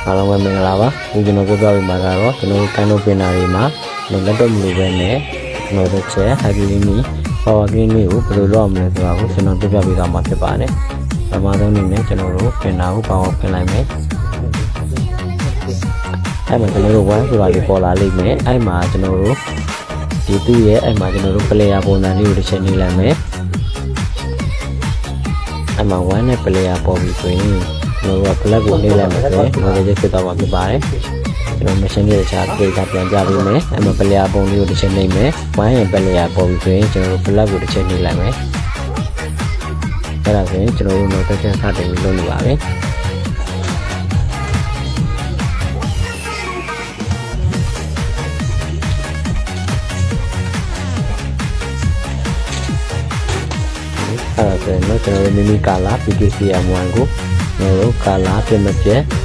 အားလုံးပဲမင်္ဂလာပါဒီကျွန်တော်ပြောပြပေးမှာကတော့ကျွန်တော်ကန်နိုပင်နာတွေမှာလက်တော့မလို့ပဲနဲ့ကျွန်တော်တို့ချက်ဟိုက်ဂလီမီပါဝါဂလီမီကိုဘယ်လိုလုပ်ရမလဲဆိုတာကိုကျွန်တော်ပြပြပေးသွားမှာဖြစ်ပါတယ်ပထမဆုံးအနေနဲ့ကျွန်တော်တို့ပင်နာကိုပေါင်းအောင်ပြင်လိုက်မယ်အဲ့မှာကျွန်တော်တို့ဝိုင်းဆိုတာလေးပေါ်လာလိမ့်မယ်အဲ့မှာကျွန်တော်တို့ဒီသူ့ရဲ့အဲ့မှာကျွန်တော်တို့ player ပုံစံလေးကိုတစ်ချက်နှိပ်လိုက်မယ်အဲ့မှာ1နဲ့ player ပေါ်ပြီဆိုရင်ကျွန်တော်တို့က flag ကိုနှိပ်လိုက်မယ်ဆိုရင်ကျွန်တော်တို့ဖြစ်သွားမှာဖြစ်ပါတယ်ကျွန်တော် machine ရဲ့အခြား data ပြန်ကြပေးမယ်အဲ့မှာ player ပုံလေးကိုတစ်ချက်နှိပ်မယ်1ရဲ့ player ပေါ်ပြီဆိုရင်ကျွန်တော်တို့ flag ကိုတစ်ချက်နှိပ်လိုက်မယ်အဲ့ဒါဆိုရင်ကျွန်တော်တို့ notification စတင်ပြီးလုပ်နေပါပြီအဲ့ဒါဆိုရင်တော့ကျွန်တော်တို့မိမိကာလာ PKCM1 ကိုကျွန်တော်တို့ကာလာပြတ်မပြတ်